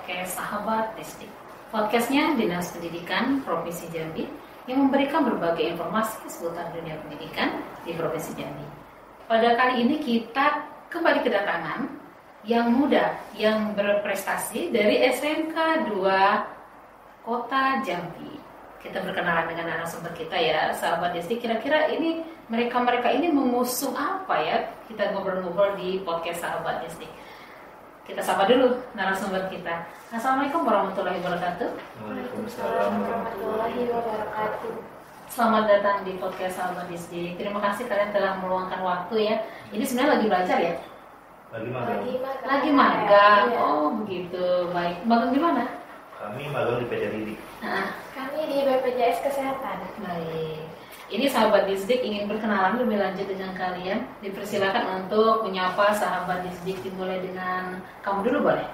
podcast Sahabat Distrik. Podcastnya Dinas Pendidikan Provinsi Jambi yang memberikan berbagai informasi seputar dunia pendidikan di Provinsi Jambi. Pada kali ini kita kembali kedatangan yang muda, yang berprestasi dari SMK 2 Kota Jambi. Kita berkenalan dengan narasumber kita ya, Sahabat Distrik. Kira-kira ini mereka ini mengusung apa ya? Kita ngobrol-ngobrol di podcast Sahabat Distrik. Kita sapa dulu narasumber kita. Assalamualaikum warahmatullahi wabarakatuh. Waalaikumsalam warahmatullahi wabarakatuh. Selamat datang di podcast Sahabat Distrik. Terima kasih kalian telah meluangkan waktu ya. Ini sebenarnya lagi belajar ya? Lagi magang. Ya. Oh begitu, baik. Magang di mana? Kami magang di PT Didik. Kami di BPJS Kesehatan. Baik. Ini Sahabat Distrik ingin berkenalan lebih lanjut dengan kalian. Dipersilakan untuk menyapa Sahabat Distrik, dimulai dengan kamu dulu boleh?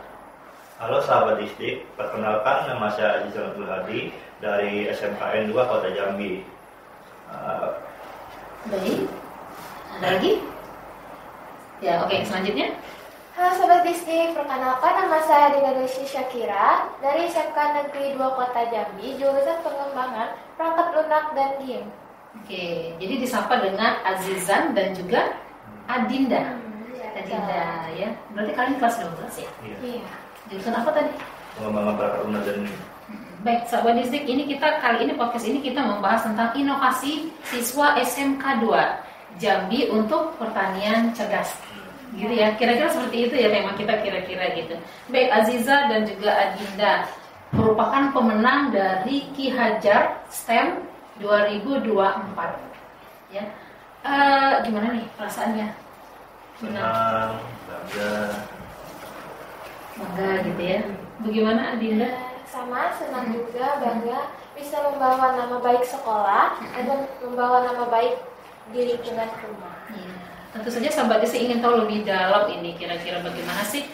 Halo Sahabat Distrik, perkenalkan nama saya Azizan Abdul Hadi dari SMKN 2 Kota Jambi. Baik. Ada lagi? Ya, oke. Selanjutnya. Halo Sobat Distrik, perkenalkan nama saya Dina Desi Syakira dari SMK Negeri 2 Kota Jambi, jurusan pengembangan perangkat lunak dan game. Oke, jadi disapa dengan Azizan dan juga Adinda. Adinda ya. Berarti kalian kelas 12 ya? Iya. Jurusan apa tadi? Pengembangan perangkat lunak dan Baik, Sahabat Distrik, ini kita kali ini podcast ini kita membahas tentang inovasi siswa SMK 2 Jambi untuk pertanian cerdas. Gitu ya, kira-kira seperti itu ya tema kita kira-kira gitu. Baik, Aziza dan juga Adinda merupakan pemenang dari Ki Hajar STEM 2024 ya. Gimana nih perasaannya? senang, Bangga gitu ya. Bagaimana Adinda? Sama, senang juga, bangga bisa membawa nama baik sekolah dan membawa nama baik di lingkungan rumah. Ya, tentu saja Sahabat Distrik ingin tahu lebih dalam ini kira-kira bagaimana sih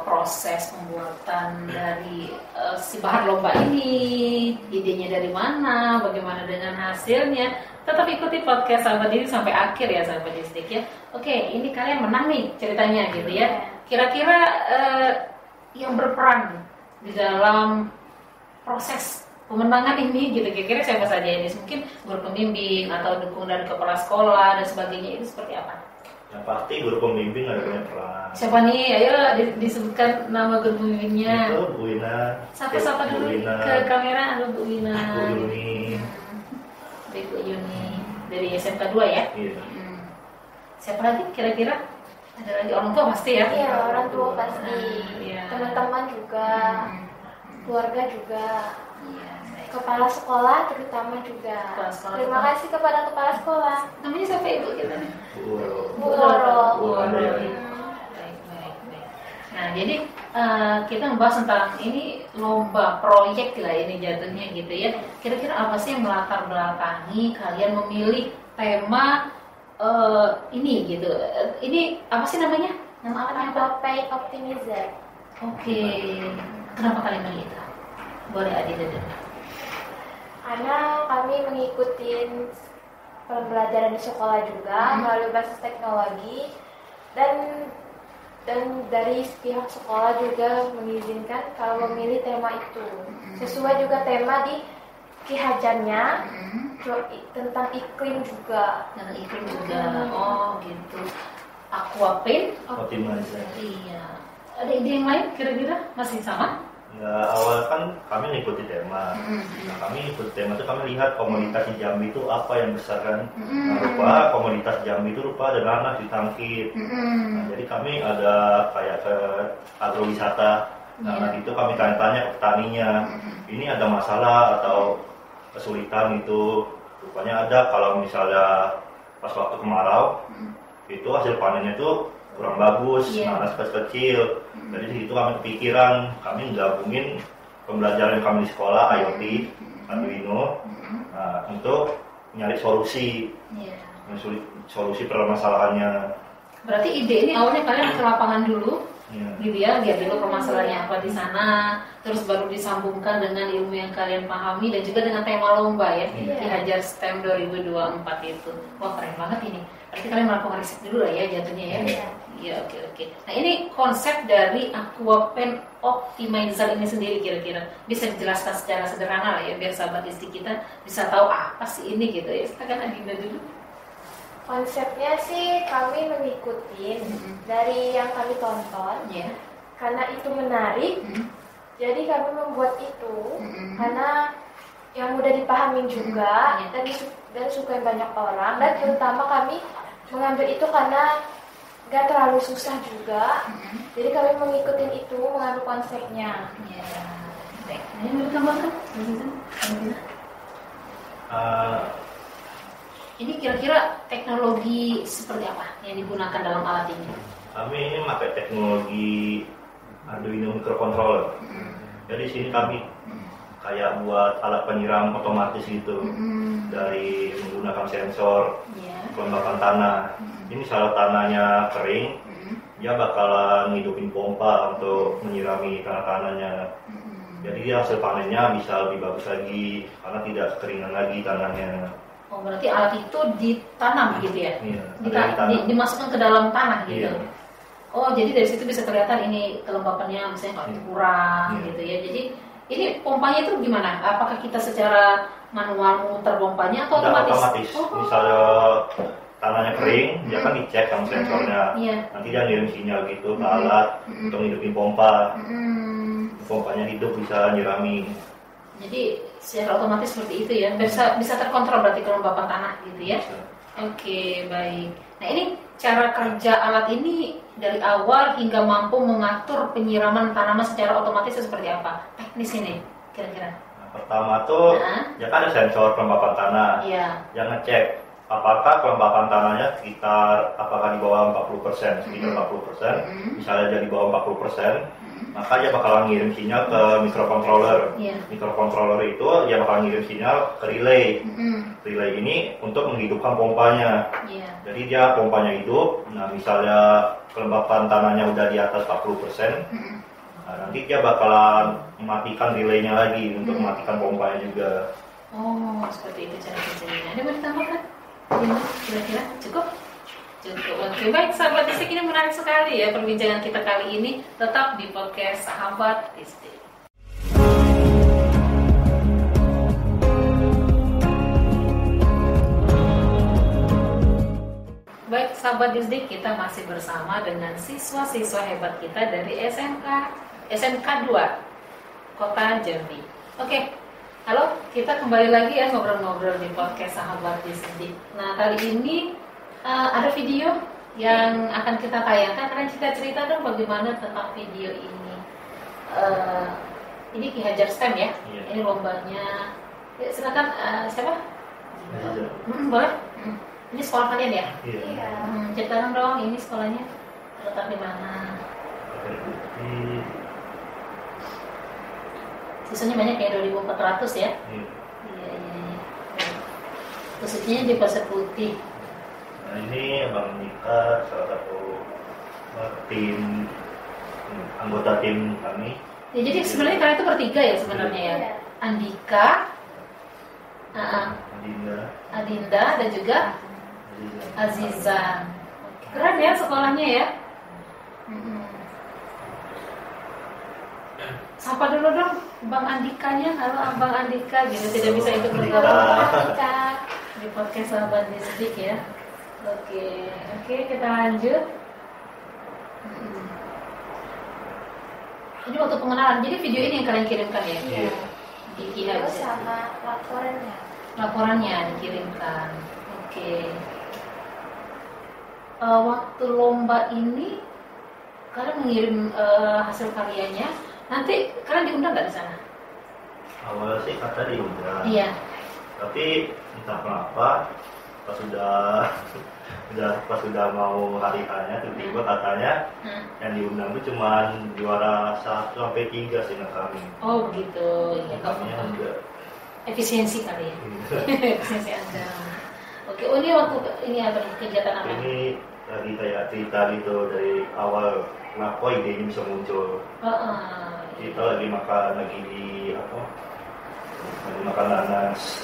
proses pembuatan dari si bahan lomba ini, idenya dari mana, bagaimana dengan hasilnya. Tetap ikuti podcast Sahabat Distrik sampai akhir ya Sahabat Distrik ya. Oke, ini kalian menang nih ceritanya gitu ya. Kira-kira yang berperan di dalam proses pemenangan ini gitu, kira-kira siapa saja ini? Mungkin guru pembimbing atau dukung dari kepala sekolah dan sebagainya, itu seperti apa? yang pasti guru pembimbing ada punya peran. Siapa nih? Ayo disebutkan nama guru pembimbingnya. Itu Bu Wina. Sapa dulu Bu Wina, ke kamera. Halo Bu Wina. Bu Yuni. Baik Bu Yuni dari SMK 2 ya. Iya. Siapa lagi kira-kira? Ada lagi orang tua pasti ya? Iya, orang tua pasti, Iya. teman-teman juga, keluarga juga, Iya, baik. kepala sekolah terutama juga. Kepala sekolah. Terima kasih kepada kepala sekolah. Namanya siapa Ibu kita nih? Bu Loro. Bu Loro. Baik. Nah, jadi kita membahas tentang ini lomba proyek lah ini jatuhnya gitu ya. Kira-kira apa sih yang melatar belakangi kalian memilih tema ini gitu? Ini apa sih namanya? Nama apa? Papai Optimizer. Oke. Kenapa kalian memilih itu? Boleh Adinda dulu. Karena kami mengikuti pembelajaran di sekolah juga melalui basis teknologi dan dari pihak sekolah juga mengizinkan kalau memilih tema itu sesuai juga tema di Ki Hajarnya tentang iklim juga. Dan iklim juga. Oh gitu. Aquapaint. Optimizer. Iya. Ada ide yang lain kira-kira masih sama? Ya, awal kan kami mengikuti tema. Nah, kami ikut tema itu kami lihat komoditas di Jambi itu apa yang besar kan. Nah, rupa komoditas Jambi itu rupa ada nanas ditangkit. Nah, jadi kami ada kayak ke agrowisata. Nah, itu kami tanya-tanya ke petaninya. Ini ada masalah atau kesulitan itu. Rupanya ada kalau misalnya pas waktu kemarau itu hasil panennya itu kurang bagus, nanas kecil. Jadi di situ kami kepikiran, kami gabungin pembelajaran kami di sekolah IoT, Arduino, untuk nyari solusi permasalahannya. Berarti ide ini awalnya kalian ke lapangan dulu, gitu ya, lihat dulu permasalahannya apa di sana, terus baru disambungkan dengan ilmu yang kalian pahami dan juga dengan tema lomba ya, Ki Hajar STEM 2024 itu. Wah keren banget ini. Berarti kalian melakukan riset dulu lah ya jatuhnya ya. Ya, oke. Nah, ini konsep dari Aquapen Optimizer ini sendiri kira-kira bisa dijelaskan secara sederhana lah ya, biar sahabat istri kita bisa tahu apa sih ini gitu ya. Silakan Adinda dulu. Konsepnya sih kami mengikuti dari yang kami tonton, karena itu menarik. Jadi kami membuat itu karena yang mudah dipahami juga dan suka banyak orang, dan terutama kami mengambil itu karena gak terlalu susah juga. Jadi kami mengikuti itu, mengambil konsepnya. Baik, ini mau ditambahkan? Ini kira-kira teknologi seperti apa yang digunakan dalam alat ini? Kami ini pakai teknologi Arduino microcontroller. Jadi sini kami kayak buat alat penyiram otomatis gitu, dari menggunakan sensor kelembapan tanah. Ini saat tanahnya kering, dia bakalan ngidupin pompa untuk menyirami tanah-tanahnya. Jadi hasil panennya bisa lebih bagus lagi karena tidak kekeringan lagi tanahnya. Oh, berarti alat itu ditanam gitu ya? Iya, dimasukkan ke dalam tanah gitu. Iya. Oh, jadi dari situ bisa kelihatan ini kelembapannya misalnya kalau kurang gitu ya. Jadi ini pompanya itu gimana? Apakah kita secara manual memutar pompanya atau otomatis? Misalnya tanahnya kering, dia kan dicek sama sensornya. Nanti dia ngirim sinyal gitu ke alat untuk ngidupin pompa. Pompanya hidup bisa nyirami. Jadi secara otomatis seperti itu ya. Bisa terkontrol berarti kelembapan tanah gitu ya. Oke, baik. Nah, ini cara kerja alat ini dari awal hingga mampu mengatur penyiraman tanaman secara otomatis seperti apa? Teknis ini kira-kira. Pertama tuh ya kan ada sensor kelembapan tanah. Yang ngecek apakah kelembapan tanahnya apakah di bawah 40%, sekitar 40%, misalnya jadi di bawah 40%, maka dia bakalan ngirim sinyal ke microcontroller. Microcontroller itu dia bakalan ngirim sinyal ke relay. Relay ini untuk menghidupkan pompanya. Jadi dia pompanya hidup. Nah, misalnya kelembapan tanahnya udah di atas 40%, nah, nanti dia bakalan mematikan relaynya lagi untuk mematikan pompanya juga. Oh, seperti itu cara kerjanya. Ada mau ditambahkan? Kira-kira cukup? Oke, baik sahabat Istik, ini menarik sekali ya perbincangan kita kali ini. Tetap di podcast Sahabat Istik. Baik sahabat Istik, kita masih bersama dengan siswa-siswa hebat kita dari SMK 2 Kota Jambi. Oke, halo, kita kembali lagi ya ngobrol-ngobrol di podcast Sahabat Istik. Nah, kali ini ada video yang akan kita tayangkan. Kalian cerita dong bagaimana tentang video ini. Ini Ki Hajar STEM ya. Ini lombanya. Ya, silakan siapa? Boleh? Ini sekolah kalian ya? Iya. Ceritakan dong, ini sekolahnya terletak di mana? Sisanya banyak ya, 2.400 ya? Iya. Khususnya di Pasir Putih. Nah, ini Bang Nika, salah satu anggota tim kami. Ya, jadi sebenarnya kalian itu bertiga ya sebenarnya ya. Andika, Adinda dan juga Aziza. Keren ya sekolahnya ya. Sapa dulu dong Bang Andikanya. Halo Bang Andika, gitu tidak bisa ikut bergabung di podcast Sahabat Istik ya. Oke, kita lanjut. Ini waktu pengenalan. Jadi video ini yang kalian kirimkan ya? Iya. Terus sama laporannya dikirimkan. Oke. Waktu lomba ini kalian mengirim hasil karyanya. Nanti kalian diundang nggak di sana? Awalnya sih kata diundang. Iya. Tapi entah kenapa pas sudah mau hari hanya tiba-tiba katanya yang diundang itu cuma juara 1 sampai 3 sih kami. Oh begitu. Ya, enggak. Efisiensi kali ya. Efisiensi Anda. Oke, ini waktu ini apa kegiatan apa? Ini tadi kayak cerita gitu dari awal kenapa ide ini bisa muncul. Kita lagi makan nanas.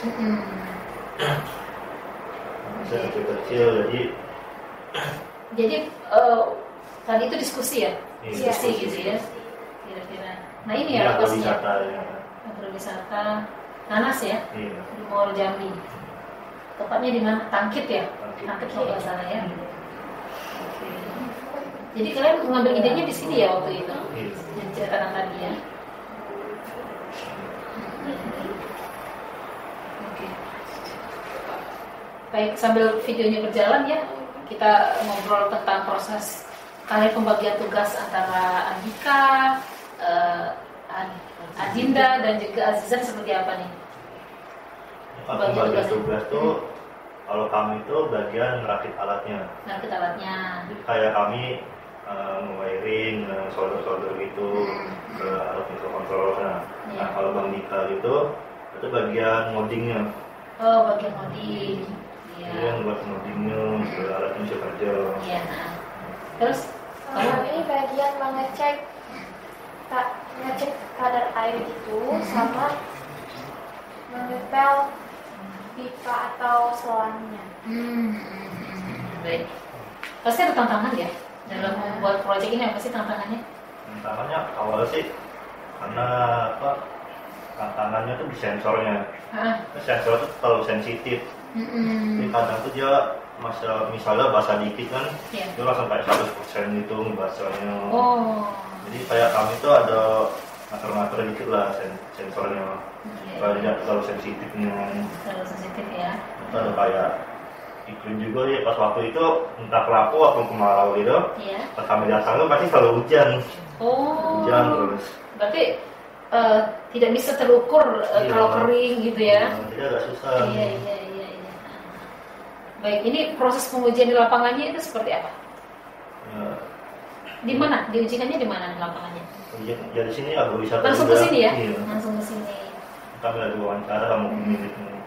Jadi Tadi itu diskusi ya, diskusi gitu ya, kira-kira. Nah ini ya lokasinya. Agrowisata Nanas ya, di Mall Jambi. Tepatnya di mana? Tangkit ya, Tangkit kalau nggak salah ya. Oke. Jadi kalian mengambil idenya di sini ya waktu itu, yang ceritakan tadi ya. Oke. Baik, sambil videonya berjalan ya, kita ngobrol tentang proses kalian pembagian tugas antara Andika, Adinda dan juga Azizan seperti apa nih? Pembagian tugas tuh kalau kami itu bagian ngerakit alatnya. Ngerakit alatnya. Jadi kayak kami wiring, solder gitu ke alat mikrokontrolernya. Nah kalau Bang Dika itu bagian ngodingnya. Oh, bagian ngoding. Iya. Yang buat ngodingnya, ke alatnya bisa kerja. Iya. Terus kalau ini bagian mengecek kadar air itu sama mengepel pipa atau selangnya. Baik. Pasti ada tantangan ya dalam membuat proyek ini, apa sih tantangannya? Tantangannya awal sih karena tantangannya tuh di sensornya. Sensor itu terlalu sensitif. Jadi kadang tuh dia misalnya basah dikit kan, dia langsung kayak 100% gitu ngebasahnya. Jadi kayak kami tuh ada ngatur-ngatur dikit lah sensornya. Kalau tidak terlalu sensitifnya. Terlalu sensitif ya. Itu ada kayak iklim juga ya, pas waktu itu entah kenapa waktu kemarau gitu. Pas kami datang tuh pasti selalu hujan. Hujan terus. Berarti tidak bisa terukur kalau kering gitu ya. Jadi agak susah. Iya. Baik, ini proses pengujian di lapangannya itu seperti apa? Di mana? Diujikannya di mana lapangannya? Ya di sini agrowisata. Langsung ke sini ya? Iya. Langsung ke sini. Kami lagi wawancara sama pemiliknya.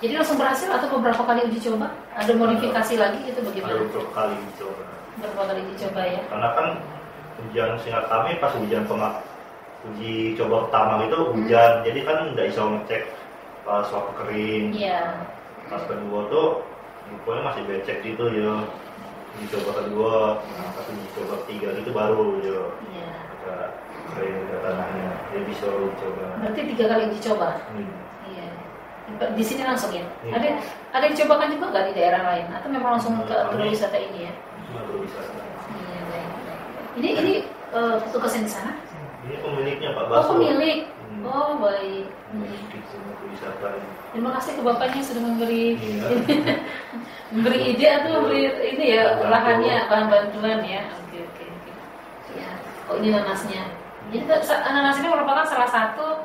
Jadi langsung berhasil atau beberapa kali uji coba? Ada modifikasi lagi itu bagaimana? Ada beberapa kali uji coba. Beberapa kali uji coba ya? Karena kan ujian singkat kami pas uji coba pertama itu hujan, jadi kan nggak bisa ngecek pas waktu kering. Iya. Pas kedua tuh rupanya masih becek gitu ya. Uji coba kedua, pas uji coba ketiga itu baru ya. Iya. Kering udah tanahnya, dia bisa uji coba. Berarti 3 kali uji coba. Iya. Di sini langsung ya. Ada dicobakan juga nggak di daerah lain atau memang langsung ke agrowisata ini ya? Agrowisata. Iya, baik. Ini petugas yang di sana? Ini pemiliknya Pak Baso. Oh, pemilik. Oh, baik. Agrowisata. Terima kasih ke bapaknya sudah memberi ide atau memberi ini ya lahannya, bahan bantuan ya. Oke. Ya. Oh, ini nanasnya. Jadi nanas ini merupakan salah satu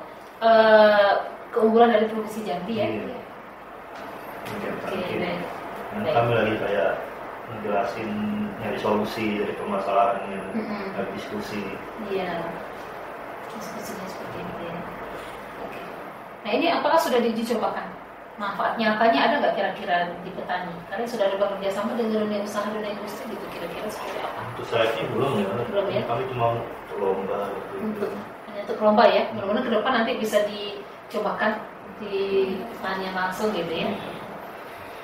keunggulan dari Provinsi Jambi ya. Oke, baik. Kami lagi kayak menjelasin nyari solusi dari permasalahannya, diskusi. Iya. Diskusinya seperti itu ya. Oke. Nah ini apakah sudah diuji cobakan? Manfaat nyatanya ada nggak kira-kira di petani? Kalian sudah ada bekerja sama dengan dunia usaha dan industri gitu kira-kira seperti apa? Untuk saat ini belum ya. Belum ya. Kami cuma lomba. Hanya untuk lomba ya. Mudah-mudahan ke depan nanti bisa dicobakan di petanian langsung gitu ya.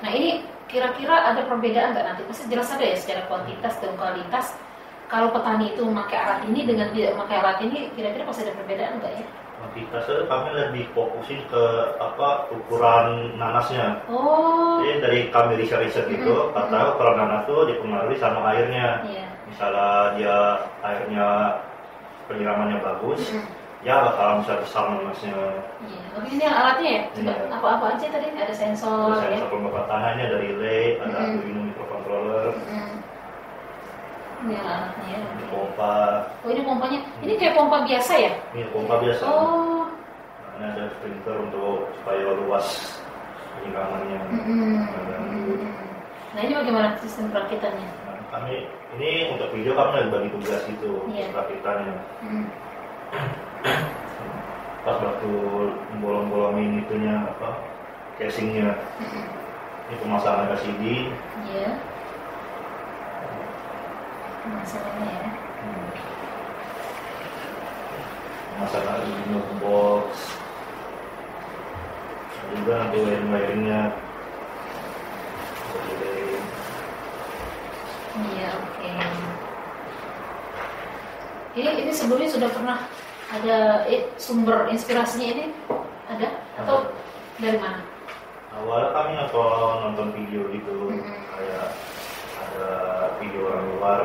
Nah ini kira-kira ada perbedaan nggak nanti? Pasti jelas ada ya secara kuantitas dan kualitas. Kalau petani itu memakai alat ini dengan tidak memakai alat ini, kira-kira pasti ada perbedaan nggak ya? Kuantitasnya kami lebih fokusin ke ukuran nanasnya. Jadi dari kami riset gitu, kata ukuran nanas itu dipengaruhi sama airnya. Misalnya dia airnya penyiramannya bagus, ya bakalan besar nanasnya. Oke, ini alatnya ya? Coba apa-apa aja tadi? Ada sensor. Ada sensor pembakaran tanahnya, ada relay, ada Arduino microcontroller. Ini alatnya ya. Ini pompa. Oh ini pompanya. Ini kayak pompa biasa ya? Ini pompa biasa. Oh. Ini ada sprinkler untuk supaya luas penyiramannya. Nah ini bagaimana sistem perakitannya? Nah, kami ini untuk video kami lagi bagi tugas itu perakitannya. Pas waktu bolong-bolongin itunya casingnya. Ini pemasangan LCD. Iya. Masalahnya ya. Masalah Arduino box. Juga nanti wiring-wiringnya. Iya, oke. Ini sebelumnya sudah pernah ada sumber inspirasinya ini ada atau dari mana? Awalnya kami nonton video gitu, kayak ada video orang luar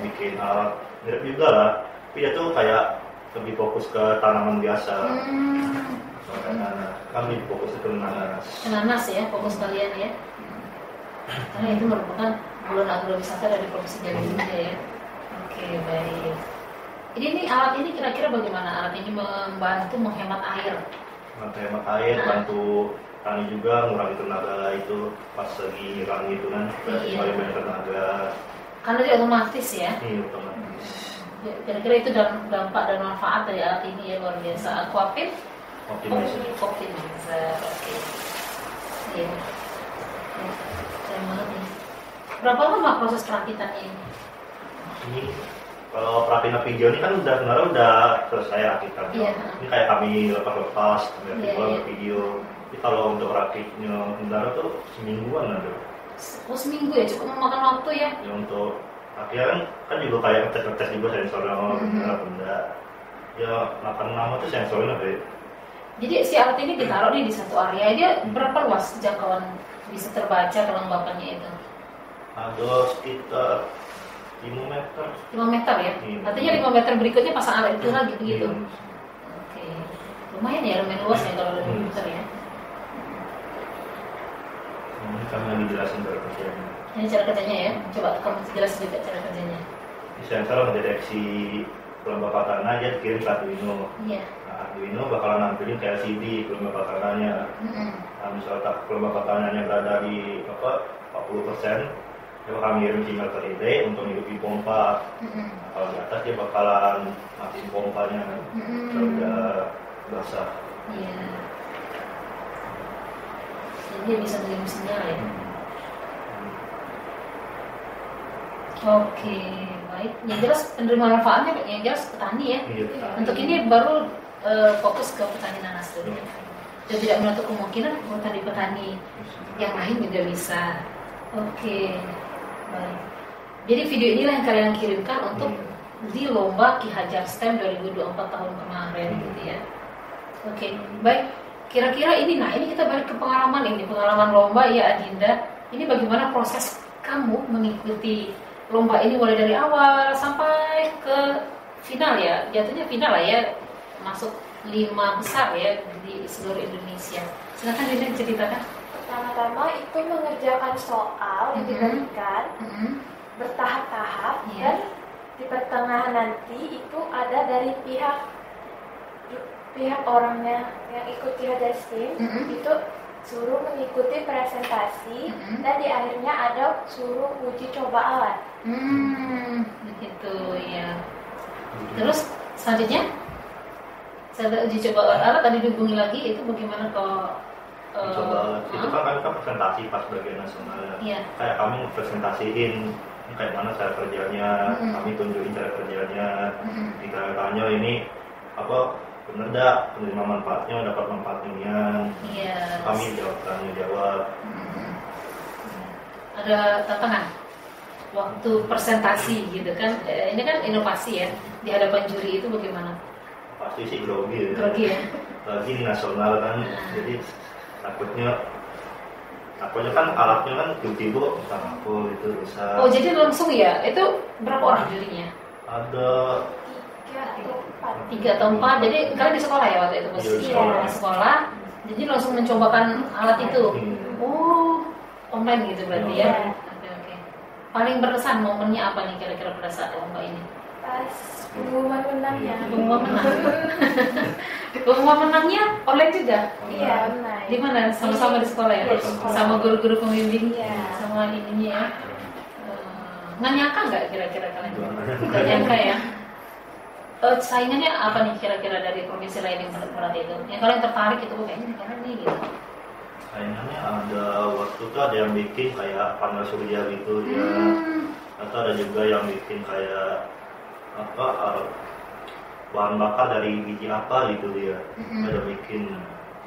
bikin alat mirip juga lah, tapi dia tuh kayak lebih fokus ke tanaman biasa. Kami fokus ke nanas. Nanas ya, fokus kalian ya. Karena itu merupakan bulan agrowisata dari Provinsi Jambi juga ya. Oke, baik. Ini alat ini kira-kira bagaimana? Alat ini membantu menghemat air. Menghemat air, bantu tani juga mengurangi tenaga itu pas lagi nyiram gitu kan, paling banyak tenaga. Karena dia otomatis ya. Iya, otomatis. Kira-kira itu dampak dan manfaat dari alat ini ya luar biasa. Aquafit, optimizer. Oke. Iya. Keren banget nih. Berapa lama proses perakitannya ini? Ini kalau perakitan video ini kan sebenarnya udah selesai rakitannya. Iya. Ini kayak kami lepas-lepas, video. Tapi kalau untuk rakitnya sebenarnya tuh semingguan ada. Oh, seminggu ya, cukup memakan waktu ya? Ya untuk akhirnya kan juga kayak ngetes juga sensornya benda. Ya makan lama tuh sensornya deh. Jadi si alat ini ditaruh di satu area, dia berapa luas jangkauan bisa terbaca kelembapannya itu? Ada sekitar 5 meter. 5 meter ya? Iya. Artinya 5 meter berikutnya pasang alat itu lagi begitu? Iya. Oke. Lumayan ya, lumayan luas ya kalau 5 meter ya? Ini kami lagi jelasin cara kerjanya. Ini cara kerjanya ya? Coba kamu jelasin juga cara kerjanya. Di sensor mendeteksi kelembapan tanah, dia dikirim ke Arduino. Iya. Nah, Arduino bakalan nampilin ke LCD kelembapan tanahnya. Nah, misalnya kelembapan tanahnya berada di 40%, dia bakal ngirim sinyal ke relay untuk hidupi pompa. Nah, kalau di atas dia bakalan matiin pompanya kalau udah basah. Iya. Jadi dia bisa mengirim sinyal ya. Oke, baik. Yang jelas penerima manfaatnya, yang jelas petani ya. Iya, Untuk ini baru fokus ke petani nanas dulu. Dan tidak menutup kemungkinan petani-petani yang lain juga bisa. Oke, baik. Jadi video inilah yang kalian kirimkan untuk di lomba Ki Hajar STEM 2024 tahun kemarin gitu ya. Oke, baik. Kira-kira ini kita balik ke pengalaman lomba ya Adinda. Ini bagaimana proses kamu mengikuti lomba ini mulai dari awal sampai ke final ya, jatuhnya final lah ya, masuk 5 besar ya di seluruh Indonesia. Silakan Dinda ceritakan. Pertama-tama itu mengerjakan soal yang diberikan bertahap-tahap dan di pertengahan nanti itu ada dari pihak orangnya yang ikut Hajar STEM itu suruh mengikuti presentasi dan di akhirnya ada suruh uji coba alat. Begitu ya. Terus selanjutnya setelah uji coba alat tadi dihubungi lagi itu bagaimana kalau coba alat itu kan kami presentasi pas bagian nasional ya. Kayak kami presentasiin kayak mana cara kerjanya, kami tunjukin cara kerjanya, kita tanya ini apa benar dah penerima manfaatnya, dapat manfaatnya. Kami jawab. Ada tantangan waktu presentasi gitu kan, ini kan inovasi ya di hadapan juri itu bagaimana? Pasti sih grogi ya. Lagi di nasional kan, jadi takutnya kan alatnya kan tiba-tiba entah apa itu bisa. Oh jadi langsung ya, itu berapa orang jurinya? Ada 3 atau 4, jadi kalian di sekolah ya waktu itu? Di sekolah, jadi langsung mencobakan alat itu. Oh, online gitu berarti ya? Oke. Paling berkesan momennya apa nih kira-kira pada saat lomba ini? Pas pengumuman menangnya. Pengumuman menangnya online juga? Iya, online. Di mana? Sama-sama di sekolah ya? Sama guru-guru pembimbing? Sama ininya ya? Nggak nyangka nggak kira-kira kalian? Nggak nyangka ya? Saingannya apa nih kira-kira dari provinsi lain yang berat itu? Yang kalian tertarik itu kayaknya negara nih gitu. Saingannya ada waktu itu ada yang bikin kayak panel surya gitu ya. Atau ada juga yang bikin kayak bahan bakar dari biji apa gitu dia. Ada bikin.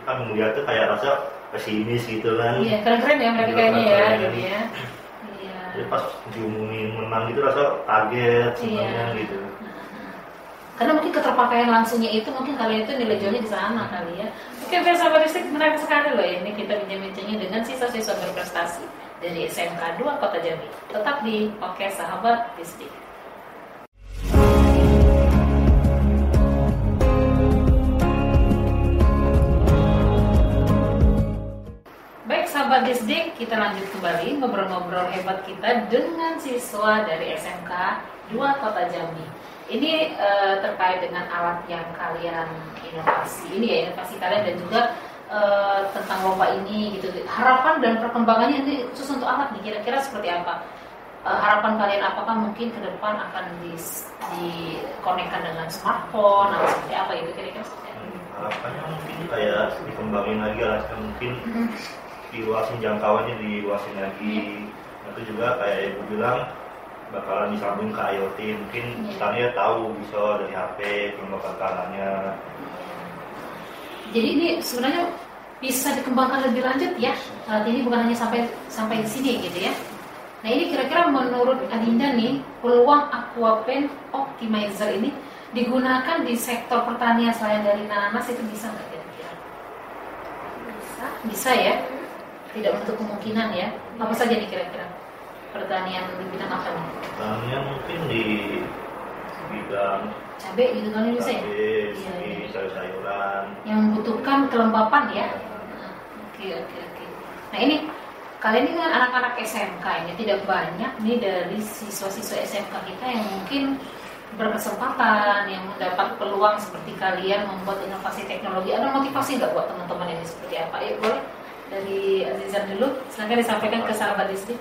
Kan melihat tuh kayak rasa pesimis gitu kan. Iya, keren-keren ya mereka kayaknya ya gitu ya. Iya. Jadi pas diumumin menang gitu rasa kaget sebenarnya gitu. Karena mungkin keterpakaian langsungnya itu mungkin kalian itu nilai jualnya di sana kali ya. Oke, sahabat Disdik, menarik sekali loh ini kita bincang-bincangnya dengan siswa-siswa berprestasi dari SMK 2 Kota Jambi. Tetap di podcast Sahabat Disdik. Baik sahabat Disdik, kita lanjut kembali ngobrol-ngobrol hebat kita dengan siswa dari SMK 2 Kota Jambi. Ini terkait dengan alat yang kalian inovasi ini ya, inovasi kalian dan juga tentang lomba ini gitu. Harapan dan perkembangannya ini khusus untuk alat nih, kira-kira seperti apa? Harapan kalian apakah mungkin ke depan akan dikonekkan dengan smartphone atau seperti apa gitu kira-kira? Harapannya mungkin kayak dikembangin lagi alatnya, mungkin diluasin jangkauannya, diluasin lagi. Itu juga kayak ibu bilang bakalan disambung ke IoT, mungkin misalnya tahu bisa dari HP pembakarannya. Jadi ini sebenarnya bisa dikembangkan lebih lanjut ya. Alat ini bukan hanya sampai di sini gitu ya. Nah ini kira-kira menurut Adinda nih, peluang Aquapen Optimizer ini digunakan di sektor pertanian selain dari nanas itu bisa nggak kira-kira? Bisa ya. Tidak menutup kemungkinan ya. Apa saja nih kira-kira? Pertanian di bidang apa nih? Pertanian mungkin di bidang cabai gitu kan bisa ya? Iya, sayur-sayuran. Yang membutuhkan kelembapan ya? Oke. Nah ini, kalian ini kan anak-anak SMK ini tidak banyak nih dari siswa-siswa SMK kita yang mungkin berkesempatan, yang mendapat peluang seperti kalian membuat inovasi teknologi. Ada motivasi nggak buat teman-teman ini seperti apa? Ayo boleh dari Azizan dulu, silakan disampaikan ke sahabat Disdik.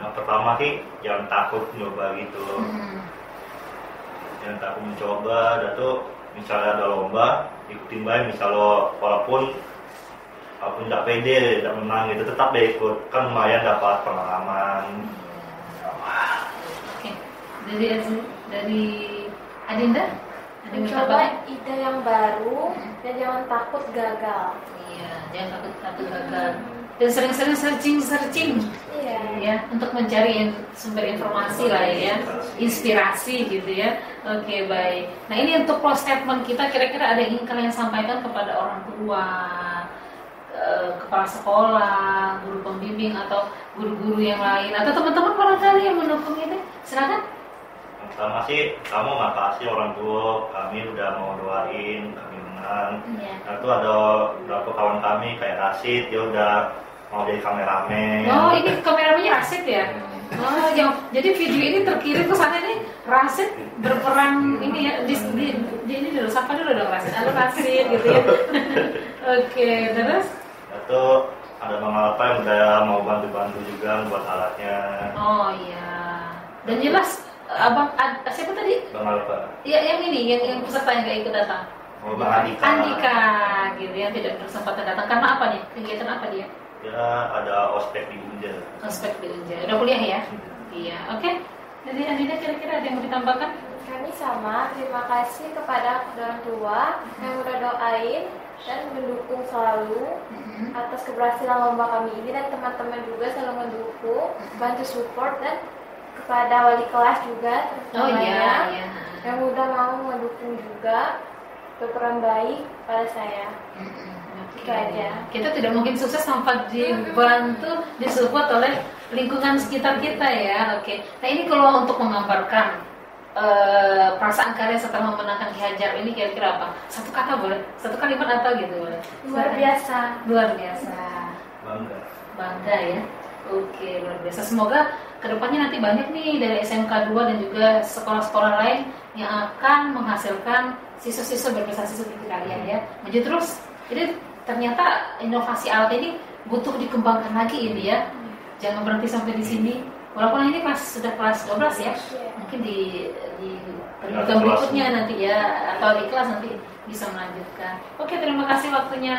Yang pertama sih jangan takut nyoba gitu. Jangan takut mencoba. Dan tuh misalnya ada lomba, ikutin baik. Misalnya walaupun nggak pede, tidak menang gitu, tetap deh ikut. Kan lumayan dapat pengalaman. Oke. Dari Adinda? Mencoba ide yang baru dan jangan takut gagal. Iya, jangan takut gagal. Dan sering-sering searching ya untuk mencari sumber informasi lah ya, inspirasi gitu ya. Oke, baik. Nah ini untuk close statement kita, kira-kira ada yang ingin kalian sampaikan kepada orang tua, kepala sekolah, guru pembimbing atau guru-guru yang lain atau teman-teman barangkali yang mendukung ini, silakan. Pertama sih kamu makasih orang tua kami udah mau doain kami menang. Nah itu ada beberapa kawan kami kayak Rasid, dia udah mau jadi kameramen. Oh ini kameramennya Rasid ya? Oh jadi video ini terkirim ke sana nih, Rasid berperan ini ya di ini dulu, siapa dulu dong Rasid? Halo Rasid gitu ya. Oke, terus? Itu ada Bang Alpa yang udah mau bantu-bantu juga buat alatnya. Oh iya. Dan jelas Abang siapa tadi? Bang Alpa. Iya yang ini, yang peserta yang gak ikut datang. Oh Bang Andika gitu ya, tidak berkesempatan datang karena apa nih? Kegiatan apa dia? Ya ada ospek di Unja. Ospek di Unja. Udah kuliah ya? Iya. Oke. Jadi Andina kira-kira ada yang mau ditambahkan? Kami sama, terima kasih kepada orang tua yang udah doain dan mendukung selalu atas keberhasilan lomba kami ini, dan teman-teman juga selalu mendukung, bantu support, dan kepada wali kelas juga yang udah mau mendukung juga, berperan baik pada saya. Aja. Kita tidak mungkin sukses tanpa dibantu, disupport oleh lingkungan sekitar kita ya. Oke. Nah ini kalau untuk menggambarkan perasaan kalian setelah memenangkan Ki Hajar ini kira-kira apa? Satu kata boleh? Satu kalimat atau gitu boleh? Luar biasa. Luar biasa. Bangga ya. Oke, luar biasa. Semoga kedepannya nanti banyak nih dari SMK 2 dan juga sekolah-sekolah lain yang akan menghasilkan siswa-siswa berprestasi seperti kalian ya. Maju terus. Jadi ternyata inovasi alat ini butuh dikembangkan lagi ini ya. Jangan berhenti sampai di sini. Walaupun ini sudah kelas 12 ya. Mungkin di program berikutnya nanti ya, atau di kelas nanti bisa melanjutkan. Oke, terima kasih waktunya.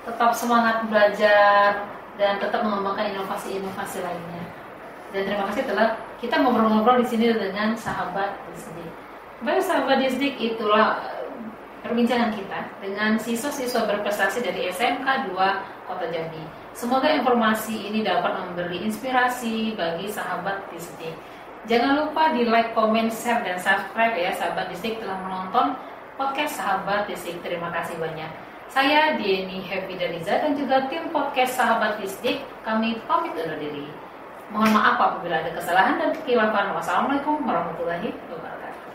Tetap semangat belajar dan tetap mengembangkan inovasi-inovasi lainnya. Dan terima kasih telah kita ngobrol-ngobrol di sini dengan sahabat Disdik. Baik sahabat Disdik, itulah perbincangan kita dengan siswa-siswa berprestasi dari SMK 2 Kota Jambi. Semoga informasi ini dapat memberi inspirasi bagi sahabat Distrik. Jangan lupa di like, comment, share, dan subscribe ya sahabat Distrik telah menonton podcast sahabat Distrik. Terima kasih banyak. Saya Dieni Happy Daniza dan juga tim podcast sahabat Distrik, kami pamit undur diri. Mohon maaf apabila ada kesalahan dan kekilafan. Wassalamualaikum warahmatullahi wabarakatuh.